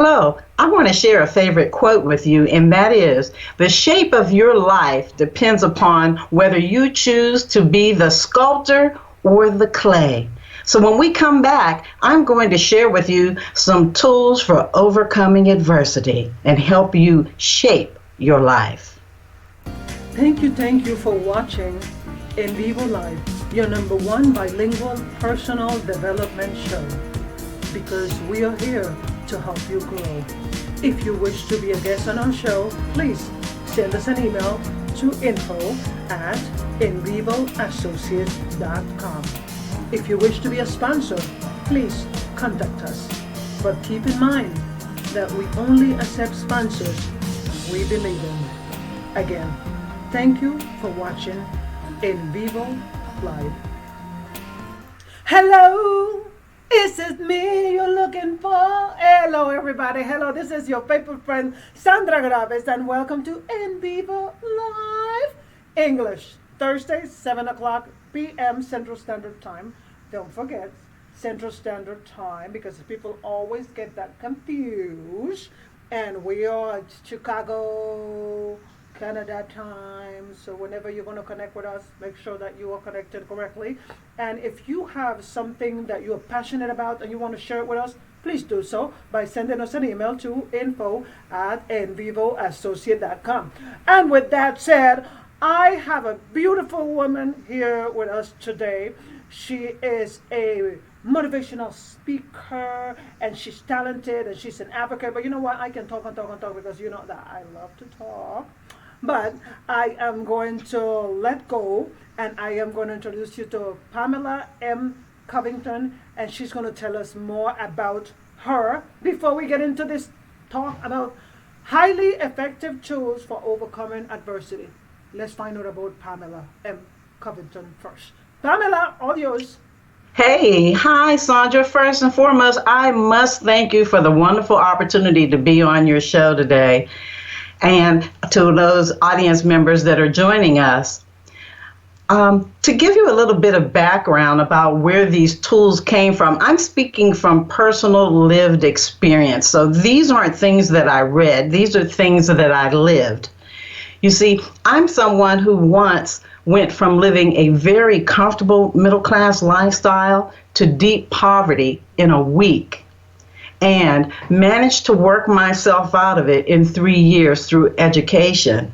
Hello, I want to share a favorite quote with you, and that is, the shape of your life depends upon whether you choose to be the sculptor or the clay. So when we come back, I'm going to share with you some tools for overcoming adversity and help you shape your life. Thank you for watching EnvivoLIVE, your #1 bilingual personal development show, because we are here to help you grow. If you wish to be a guest on our show, please send us an email to info@envivoassociates.com. If you wish to be a sponsor, please contact us. But keep in mind that we only accept sponsors we believe in. Again, thank you for watching EnvivoLIVE. Hello! Is it me you're looking for? Hello, everybody. Hello, this is your favorite friend, Sandra Graves, and welcome to EnvivoLIVE English. Thursdays, 7 o'clock p.m. Central Standard Time. Don't forget, Central Standard Time, because people always get that confused. And we are at Chicago, Canada time. So whenever you're going to connect with us, make sure that you are connected correctly. And if you have something that you're passionate about and you want to share it with us, please do so by sending us an email to info@envivoassociate.com. And with that said, I have a beautiful woman here with us today. She is a motivational speaker, and she's talented, and she's an advocate. But you know what? I can talk and talk and talk, because you know that I love to talk. But I am going to let go, and I am going to introduce you to Pamela M. Covington, and she's going to tell us more about her before we get into this talk about highly effective tools for overcoming adversity. Let's find out about Pamela M. Covington first. Pamela, all yours. Hey, hi, Sandra. First and foremost, I must thank you for the wonderful opportunity to be on your show today, and to those audience members that are joining us. To give you a little bit of background about where these tools came from, I'm speaking from personal lived experience. So these aren't things that I read. These are things that I lived. You see, I'm someone who once went from living a very comfortable middle-class lifestyle to deep poverty in a week, and managed to work myself out of it in 3 years through education.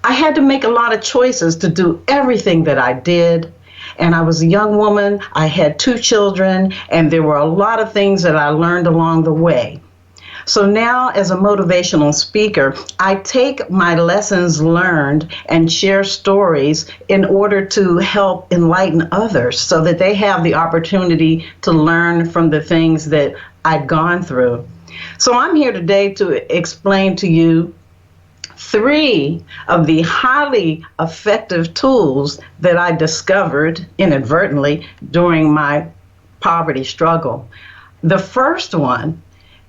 I had to make a lot of choices to do everything that I did, and I was a young woman. I had 2 children, and there were a lot of things that I learned along the way. So now, as a motivational speaker, I take my lessons learned and share stories in order to help enlighten others, so that they have the opportunity to learn from the things that I'd gone through. So I'm here today to explain to you 3 of the highly effective tools that I discovered inadvertently during my poverty struggle. The first one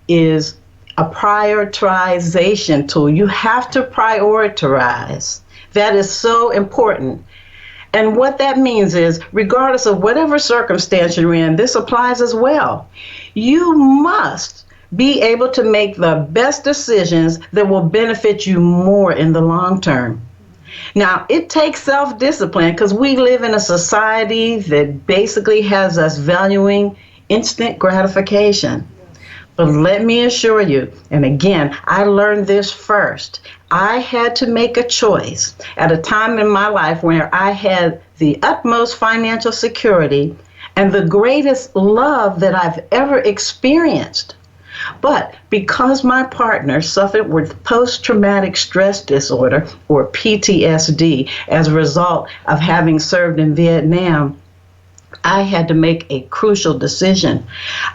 is a prioritization tool. You have to prioritize. That is so important. And what that means is, regardless of whatever circumstance you're in, this applies as well. You must be able to make the best decisions that will benefit you more in the long term. Now, it takes self-discipline, because we live in a society that basically has us valuing instant gratification. But let me assure you, and again, I learned this first. I had to make a choice at a time in my life where I had the utmost financial security and the greatest love that I've ever experienced. But because my partner suffered with post-traumatic stress disorder, or PTSD, as a result of having served in Vietnam, I had to make a crucial decision.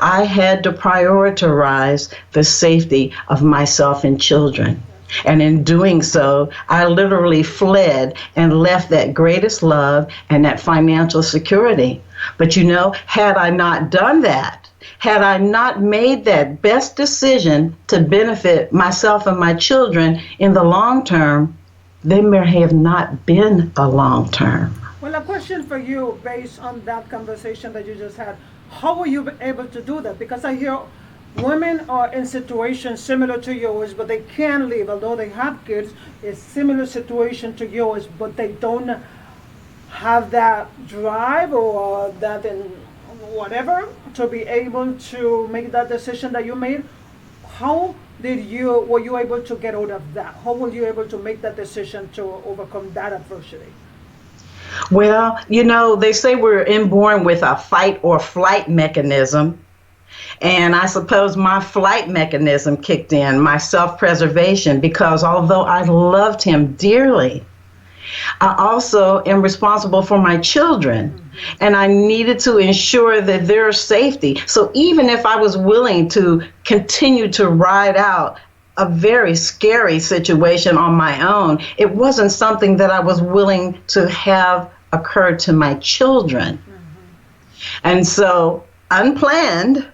I had to prioritize the safety of myself and children. And in doing so, I literally fled and left that greatest love and that financial security. But you know, had I not done that, had I not made that best decision to benefit myself and my children in the long term, there may have not been a long term. Well, a question for you based on that conversation that you just had. How were you able to do that? Because I hear women are in situations similar to yours, but they can't leave, although they have kids. It's similar situation to yours, but they don't have that drive or that in whatever to be able to make that decision that you made. How were you able to get out of that? How were you able to make that decision to overcome that adversity? Well, they say we're inborn with a fight or flight mechanism. And I suppose my flight mechanism kicked in, my self-preservation, because although I loved him dearly, I also am responsible for my children, and I needed to ensure that their safety. So even if I was willing to continue to ride out a very scary situation on my own, it wasn't something that I was willing to have occur to my children. And so, unplanned,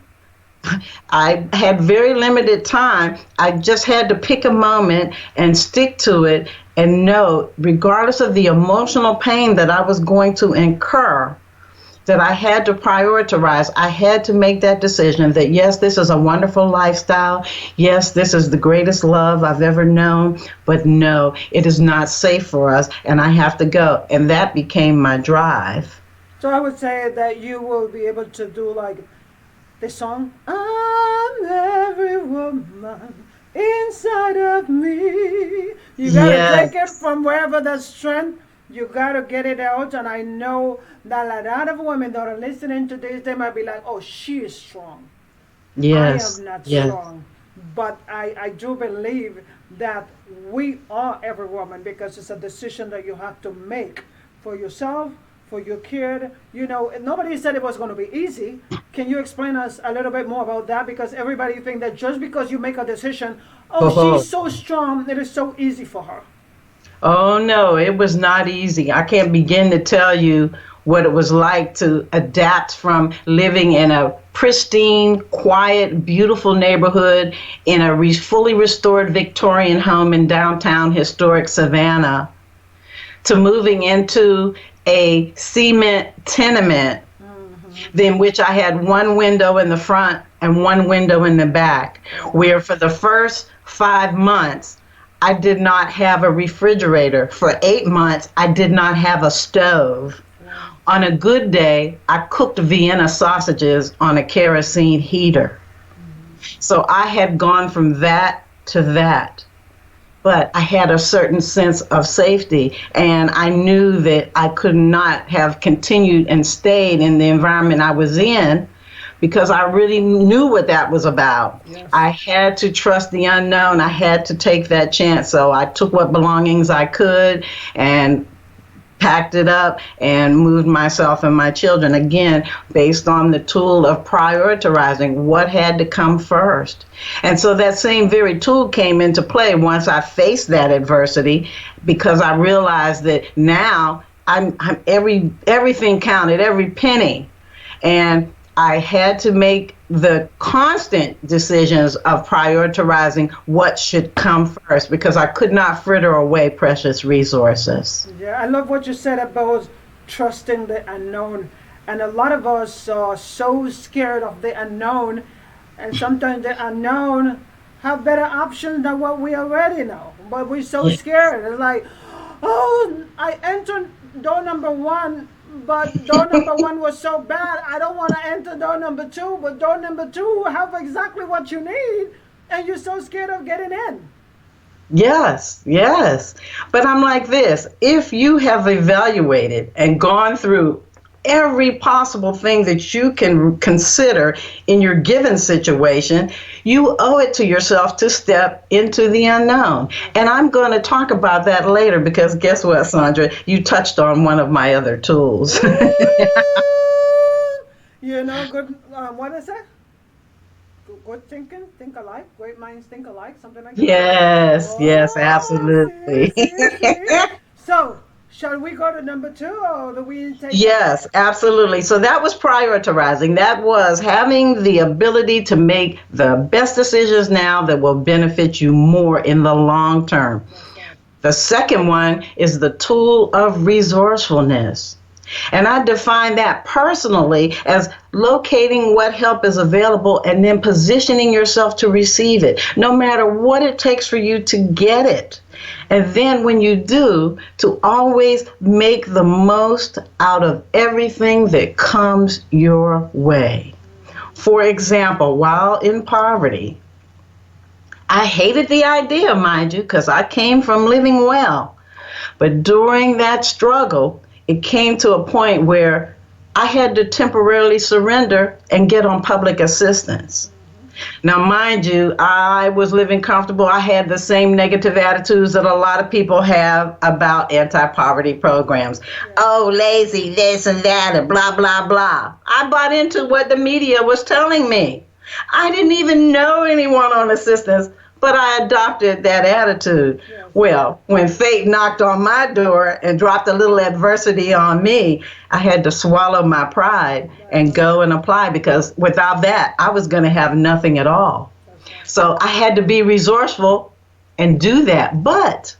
I had very limited time. I just had to pick a moment and stick to it and know, regardless of the emotional pain that I was going to incur, that I had to prioritize. I had to make that decision that, yes, this is a wonderful lifestyle. Yes, this is the greatest love I've ever known. But no, it is not safe for us, and I have to go. And that became my drive. So I would say that you will be able to do like the song, I'm every woman inside of me. You gotta take it from wherever there's strength. You gotta get it out. And I know that a lot of women that are listening to this, they might be like, oh, she is strong. Yes. I am not strong. But I do believe that we are every woman, because it's a decision that you have to make for yourself, for your kid. Nobody said it was going to be easy. Can you explain us a little bit more about that? Because everybody think that just because you make a decision, she's so strong, it is so easy for her. Oh, no, it was not easy. I can't begin to tell you what it was like to adapt from living in a pristine, quiet, beautiful neighborhood in a fully restored Victorian home in downtown historic Savannah to moving into a cement tenement, in which I had one window in the front and one window in the back, where for the first 5 months, I did not have a refrigerator. For 8 months, I did not have a stove. On a good day, I cooked Vienna sausages on a kerosene heater. So I had gone from that to that. But I had a certain sense of safety, and I knew that I could not have continued and stayed in the environment I was in, because I really knew what that was about. Yes. I had to trust the unknown. I had to take that chance. So I took what belongings I could and packed it up and moved myself and my children, again, based on the tool of prioritizing what had to come first. And so that same very tool came into play once I faced that adversity, because I realized that now I'm everything counted, every penny. And I had to make the constant decisions of prioritizing what should come first, because I could not fritter away precious resources. Yeah, I love what you said about trusting the unknown. And a lot of us are so scared of the unknown, and sometimes the unknown have better options than what we already know. But we're so scared. It's like, oh, I entered door number 1, but door number 1 was so bad, I don't want to enter door number 2, but door number 2 have exactly what you need, and you're so scared of getting in. Yes. But I'm like this, if you have evaluated and gone through every possible thing that you can consider in your given situation, you owe it to yourself to step into the unknown. And I'm going to talk about that later, because guess what, Sandra? You touched on one of my other tools. Good. What is that? Good thinking, think alike, great minds think alike, something like that. Yes, absolutely. So, shall we go to number 2, or do we take? Yes, absolutely. So that was prioritizing. That was having the ability to make the best decisions now that will benefit you more in the long term. The second one is the tool of resourcefulness. And I define that personally as locating what help is available and then positioning yourself to receive it, no matter what it takes for you to get it. And then when you do, to always make the most out of everything that comes your way. For example, while in poverty, I hated the idea, mind you, because I came from living well. But during that struggle, it came to a point where I had to temporarily surrender and get on public assistance. Now, mind you, I was living comfortable. I had the same negative attitudes that a lot of people have about anti-poverty programs. Oh, lazy, this and that, and blah, blah, blah. I bought into what the media was telling me. I didn't even know anyone on assistance, but I adopted that attitude. Well, when fate knocked on my door and dropped a little adversity on me, I had to swallow my pride and go and apply, because without that, I was going to have nothing at all. So I had to be resourceful and do that. But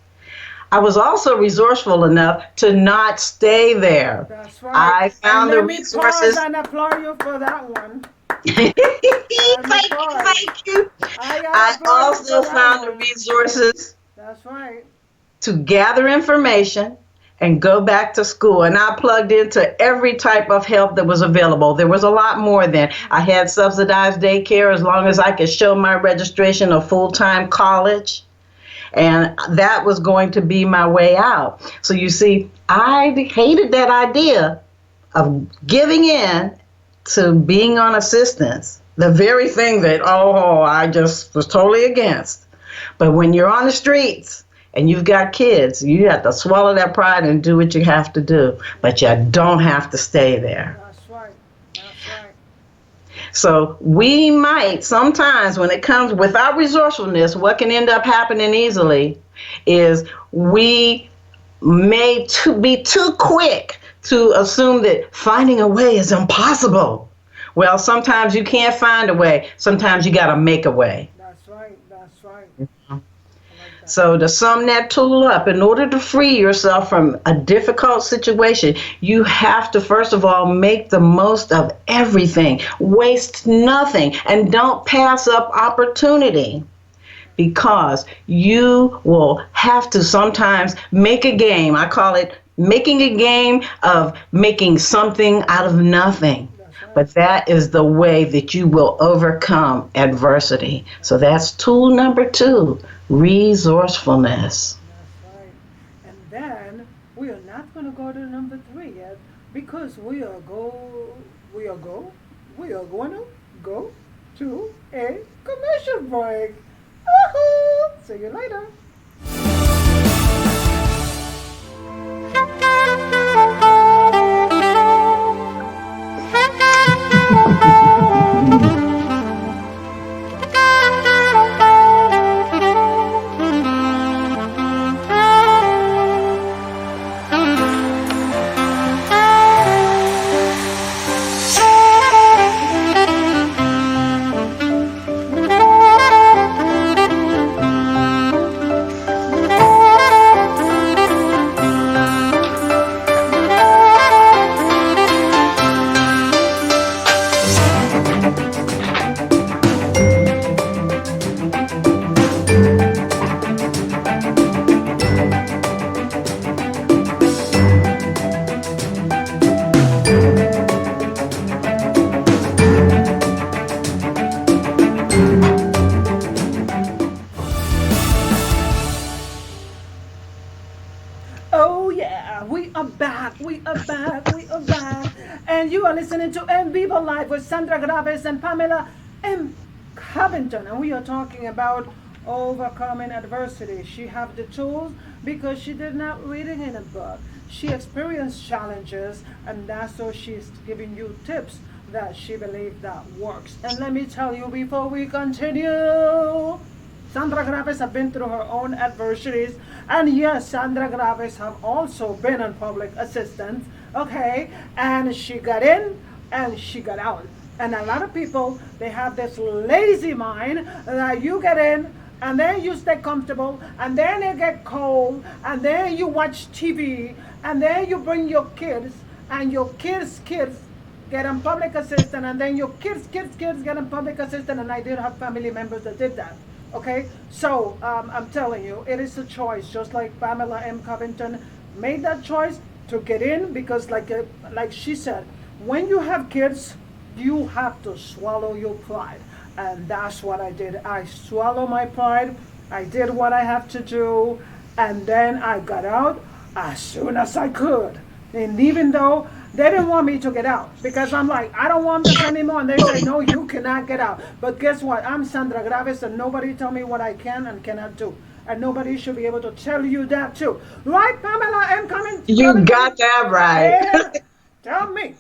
I was also resourceful enough to not stay there. That's right. I found the resources. Let me pause and applaud you for that one. Thank you. I also found the resources. That's right. To gather information and go back to school. And I plugged into every type of help that was available. There was a lot more than I had subsidized daycare as long as I could show my registration of full-time college. And that was going to be my way out. So you see, I hated that idea of giving in to being on assistance, the very thing that, I just was totally against. But when you're on the streets and you've got kids, you have to swallow that pride and do what you have to do. But you don't have to stay there. That's right. That's right. So we might sometimes, when it comes with our resourcefulness, what can end up happening easily is we may be too quick to assume that finding a way is impossible. Well, sometimes you can't find a way. Sometimes you got to make a way. That's right. That's right. So to sum that tool up, in order to free yourself from a difficult situation, you have to, first of all, make the most of everything. Waste nothing, and don't pass up opportunity, because you will have to sometimes make a game. I call it making a game of making something out of nothing. But that is the way that you will overcome adversity. So that's tool number 2, resourcefulness. That's right. And then we are not going to go to number 3 yet, because we are going to go to a commercial break. See you later. And you are listening to EnvivoLIVE with Sandra Graves and Pamela in Covington. And we are talking about overcoming adversity. She have the tools because she did not read it in a book. She experienced challenges, and that's why she's giving you tips that she believes that works. And let me tell you before we continue, Sandra Graves have been through her own adversities, and yes, Sandra Graves have also been on public assistance, okay, and she got in and she got out. And a lot of people, they have this lazy mind that you get in and then you stay comfortable and then you get cold and then you watch TV and then you bring your kids and your kids get on public assistance, and then your kids get on public assistance, and I did have family members that did that. Okay, so I'm telling you, it is a choice. Just like Pamela M. Covington made that choice to get in, because like she said, when you have kids, you have to swallow your pride, and that's what I did. I swallowed my pride. I did what I have to do, and then I got out as soon as I could. And even though they didn't want me to get out, because I'm like, I don't want this anymore, and they say, no, you cannot get out. But guess what? I'm Sandra Graves, and nobody tell me what I can and cannot do. And nobody should be able to tell you that too. Right, Pamela? I'm coming. You got that right. Yeah. Tell me.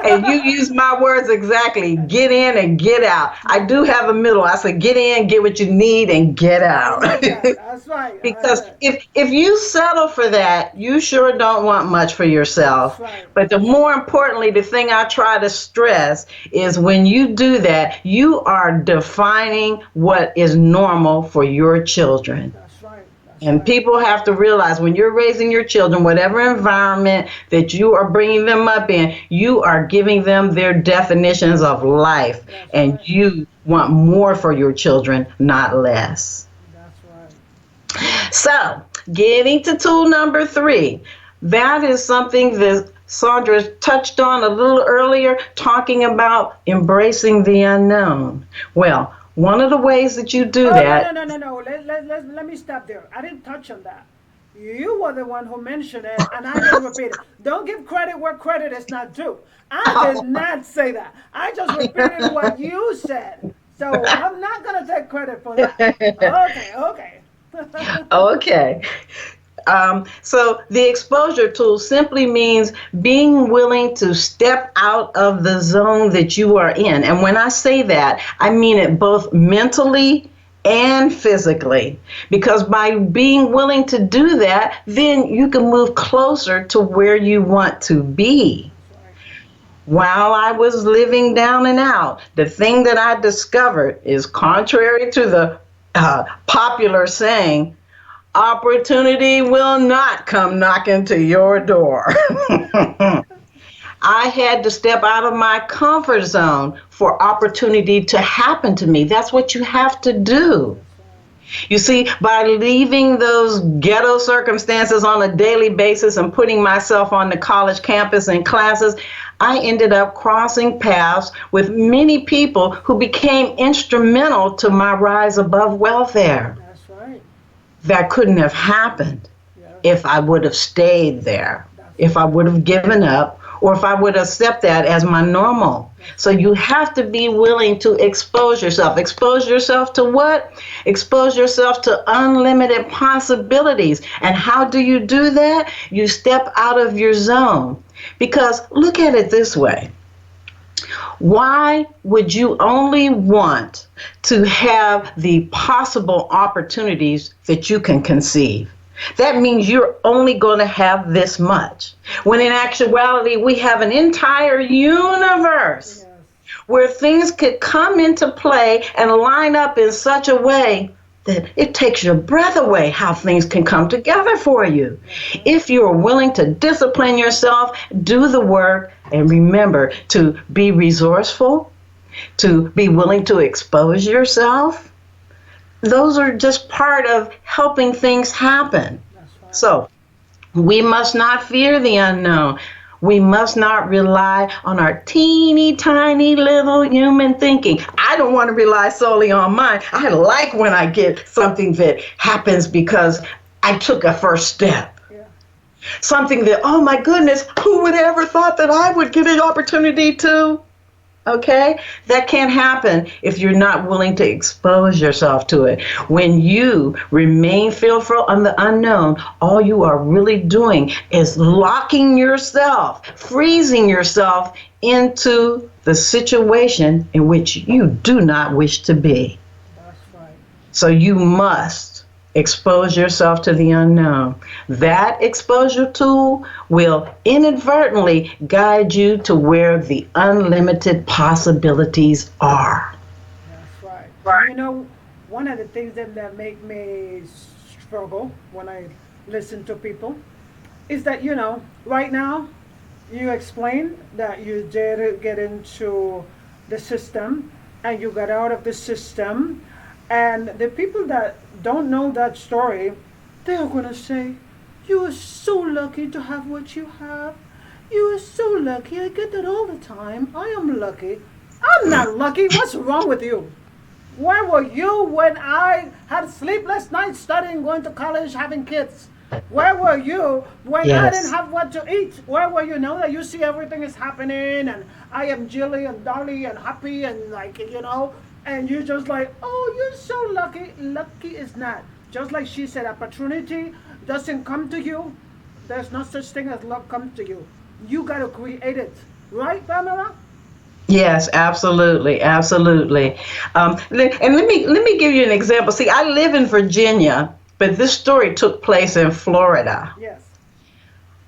And you use my words exactly. Get in and get out. I do have a middle. I say get in, get what you need, and get out. That's right. Because if you settle for that, you sure don't want much for yourself. Right. But the more importantly, the thing I try to stress is when you do that, you are defining what is normal for your children. That's right. And people have to realize when you're raising your children, whatever environment that you are bringing them up in, you are giving them their definitions of life. That's and right. You want more for your children, not less. That's right. So, getting to tool number 3, that is something that Sandra touched on a little earlier, talking about embracing the unknown. Well, one of the ways that you do that. No. Let me stop there. I didn't touch on that. You were the one who mentioned it, and I didn't repeat it. Don't give credit where credit is not due. I did not say that. I just repeated what you said. So I'm not going to take credit for that. Okay. Okay. So the exposure tool simply means being willing to step out of the zone that you are in. And when I say that, I mean it both mentally and physically. Because by being willing to do that, then you can move closer to where you want to be. While I was living down and out, the thing that I discovered is contrary to the popular saying, opportunity will not come knocking to your door. I had to step out of my comfort zone for opportunity to happen to me. That's what you have to do. You see, by leaving those ghetto circumstances on a daily basis and putting myself on the college campus and classes, I ended up crossing paths with many people who became instrumental to my rise above welfare. That's right. That couldn't have happened if I would have stayed there, if I would have given up, or if I would accept that as my normal. So you have to be willing to expose yourself. Expose yourself to what? Expose yourself to unlimited possibilities. And how do you do that? You step out of your zone. Because look at it this way. Why would you only want to have the possible opportunities that you can conceive? That means you're only going to have this much. When in actuality, we have an entire universe where things could come into play and line up in such a way that it takes your breath away how things can come together for you. If you're willing to discipline yourself, do the work, and remember to be resourceful, to be willing to expose yourself, those are just part of helping things happen. Right. So we must not fear the unknown. We must not rely on our teeny tiny little human thinking. I don't want to rely solely on mine. I like when I get something that happens because I took a first step. Yeah. Something that, oh my goodness, who would ever thought that I would get an opportunity to? Okay? That can't happen if you're not willing to expose yourself to it. When you remain fearful on the unknown, all you are really doing is locking yourself, freezing yourself into the situation in which you do not wish to be. That's right. So you must expose yourself to the unknown. That exposure tool will inadvertently guide you to where the unlimited possibilities are. That's right. You know, one of the things that make me struggle when I listen to people is that, you know, right now, You explained that you did get into the system and you got out of the system. And the people that don't know that story, they are going to say, you are so lucky to have what you have. You are so lucky. I get that all the time. I am lucky. I'm not lucky. What's wrong with you? Where were you when I had sleepless nights studying, going to college, having kids? Where were you when I didn't Yes. have what to eat? Where were you now that you see everything is happening and I am jilly and dolly and happy and like, and you're just like, oh, you're so lucky. Lucky is not. Just like she said, opportunity doesn't come to you. There's no such thing as luck comes to you. You got to create it. Right, Pamela? Yes, absolutely, absolutely. And let me give you an example. See, I live in Virginia, but this story took place in Florida. Yes.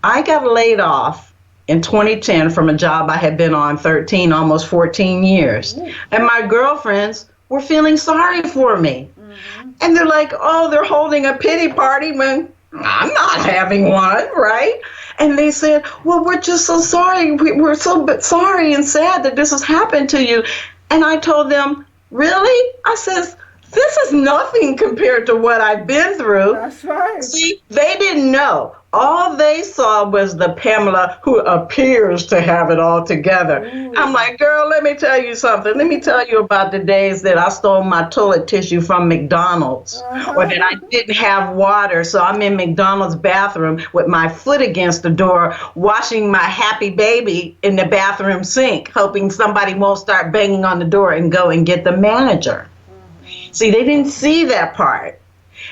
I got laid off in 2010 from a job I had been on 13, almost 14 years. Ooh. And my girlfriends were feeling sorry for me. Mm-hmm. And they're like, oh, they're holding a pity party when I'm not having one, right? And they said, well, we're just so sorry. We're so sorry and sad that this has happened to you. And I told them, really? I says, this is nothing compared to what I've been through. That's right. See, they didn't know. All they saw was the Pamela who appears to have it all together. Ooh. I'm like, girl, let me tell you something. Let me tell you about the days that I stole my toilet tissue from McDonald's, or that I didn't have water, so I'm in McDonald's bathroom with my foot against the door, washing my happy baby in the bathroom sink, hoping somebody won't start banging on the door and go and get the manager. See, they didn't see that part.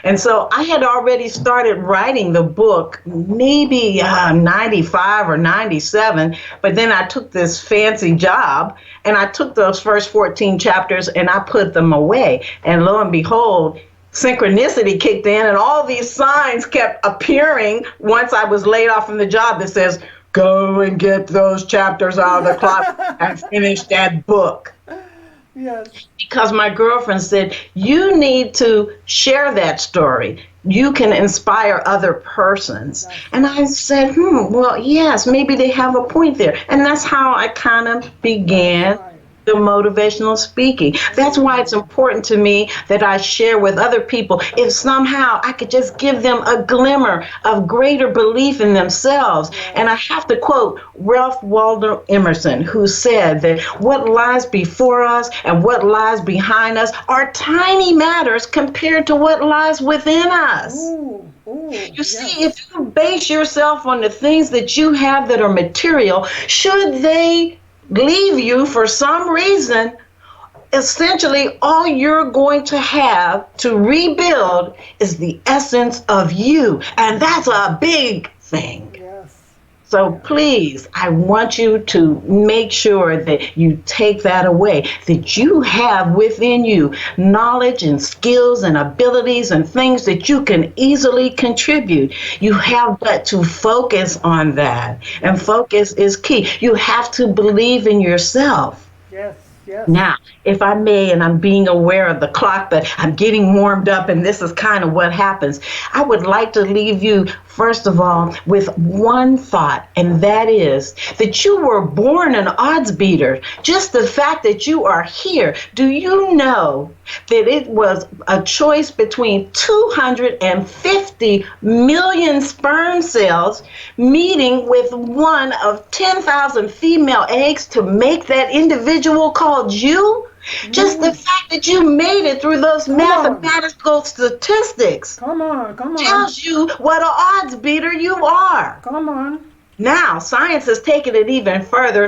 And so I had already started writing the book maybe 95 or 97, but then I took this fancy job and I took those first 14 chapters and I put them away. And lo and behold, synchronicity kicked in and all these signs kept appearing once I was laid off from the job that says, go and get those chapters out of the closet and finish that book. Yes. Because my girlfriend said, you need to share that story. You can inspire other persons. And I said, well, yes, maybe they have a point there. And that's how I kind of began the motivational speaking. That's why it's important to me that I share with other people. If somehow I could just give them a glimmer of greater belief in themselves. And I have to quote Ralph Waldo Emerson, who said that what lies before us and what lies behind us are tiny matters compared to what lies within us. Ooh, you see, if you base yourself on the things that you have that are material, should they leave you for some reason, essentially all you're going to have to rebuild is the essence of you. And that's a big thing. Yes. So please, I want you to make sure that you take that away, that you have within you knowledge and skills and abilities and things that you can easily contribute. You have but to focus on that. And focus is key. You have to believe in yourself. Yes. Yes. Now, if I may, and I'm being aware of the clock, but I'm getting warmed up, and this is kind of what happens. I would like to leave you, first of all, with one thought, and that is that you were born an odds beater. Just the fact that you are here. Do you know that it was a choice between 250 million sperm cells meeting with one of 10,000 female eggs to make that individual called you? Just the fact that you made it through those mathematical statistics Come on. tells you what an odds beater you are. Come on. Now, science has taken it even further,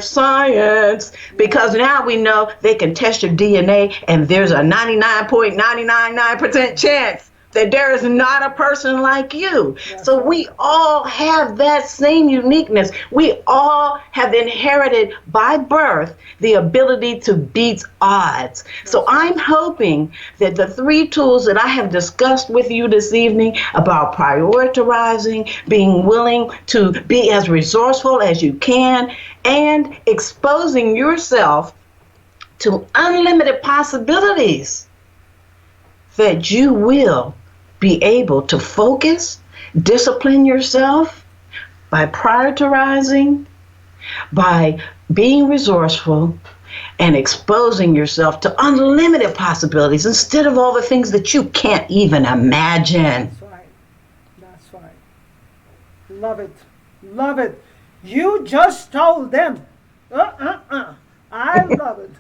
because now we know they can test your DNA and there's a 99.999% chance that there is not a person like you. So we all have that same uniqueness. We all have inherited by birth the ability to beat odds. So I'm hoping that the 3 tools that I have discussed with you this evening about prioritizing, being willing to be as resourceful as you can, and exposing yourself to unlimited possibilities, that you will be able to focus, discipline yourself by prioritizing, by being resourceful and exposing yourself to unlimited possibilities instead of all the things that you can't even imagine. That's right. That's right. Love it. Love it. You just told them. I love it.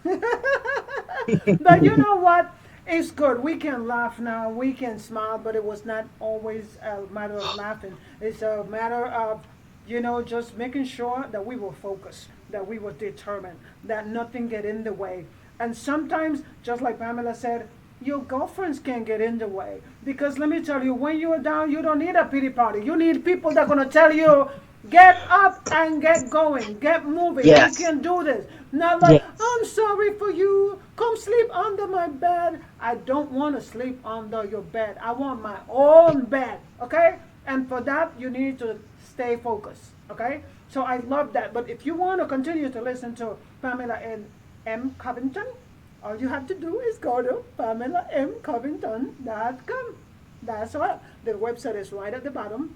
But you know what? It's good. We can laugh now. We can smile, but it was not always a matter of laughing. It's a matter of, just making sure that we were focused, that we were determined, that nothing get in the way. And sometimes, just like Pamela said, your girlfriends can get in the way. Because let me tell you, when you're down, you don't need a pity party. You need people that are going to tell you, get up and get going, get moving. Yes. You can do this. Not like, Yes. I'm sorry for you. Come sleep under my bed. I don't want to sleep under your bed. I want my own bed. Okay? And for that, you need to stay focused. Okay? So I love that. But if you want to continue to listen to Pamela and M. Covington, all you have to do is go to PamelaMCovington.com. That's all. The website is right at the bottom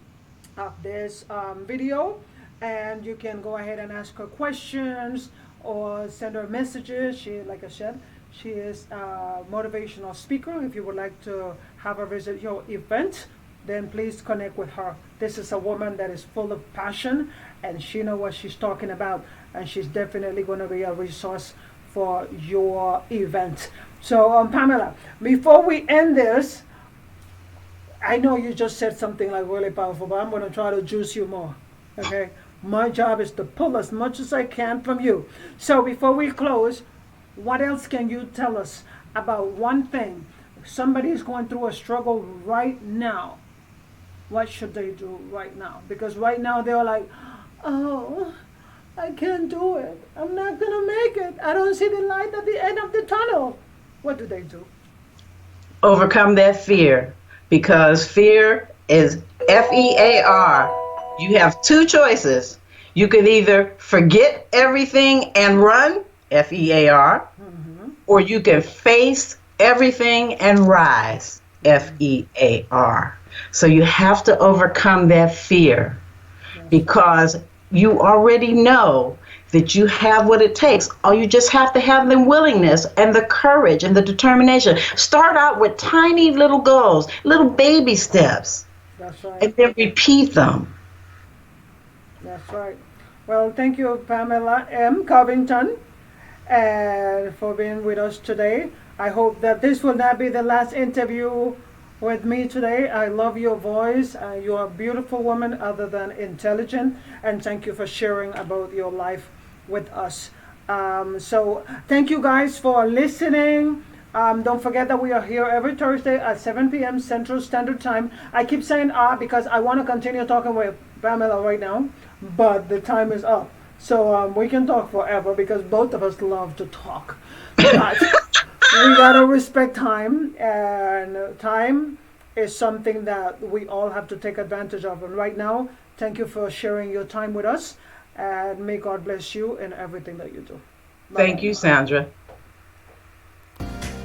of this video, and you can go ahead and ask her questions or send her messages. She, like I said, she is a motivational speaker. If you would like to have her visit your event, then please connect with her. This is a woman that is full of passion, and she knows what she's talking about, and she's definitely going to be a resource for your event. So Pamela, before we end this, I know you just said something like really powerful, but I'm going to try to juice you more. Okay? My job is to pull as much as I can from you. So before we close, what else can you tell us about one thing? Somebody is going through a struggle right now. What should they do right now? Because right now they're like, oh, I can't do it. I'm not going to make it. I don't see the light at the end of the tunnel. What do they do? Overcome that fear, because fear is FEAR. You have two choices. You can either forget everything and run, FEAR, or you can face everything and rise, FEAR. So you have to overcome that fear, because you already know that you have what it takes. Or you just have to have the willingness and the courage and the determination. Start out with tiny little goals, little baby steps. That's right. And then repeat them. That's right. Well, thank you, Pamela M. Covington, for being with us today. I hope that this will not be the last interview with me today. I love your voice. You're a beautiful woman, other than intelligent, and thank you for sharing about your life with us. So thank you guys for listening. Don't forget that we are here every Thursday at 7 p.m. Central Standard Time. I keep saying because I want to continue talking with Pamela right now, but the time is up. So we can talk forever because both of us love to talk. But we gotta respect time, and time is something that we all have to take advantage of. And right now, thank you for sharing your time with us, and may God bless you in everything that you do. Bye-bye. Thank you, Sandra.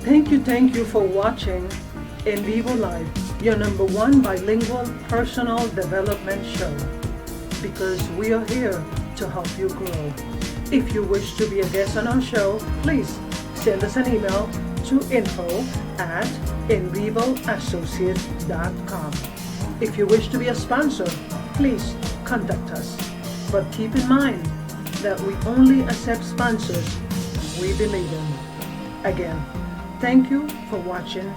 Thank you for watching EnvivoLIVE, your #1 bilingual personal development show, because we are here to help you grow. If you wish to be a guest on our show, please send us an email to info@envivoassociates.com. If you wish to be a sponsor, please contact us. But keep in mind that we only accept sponsors we believe in. Again, thank you for watching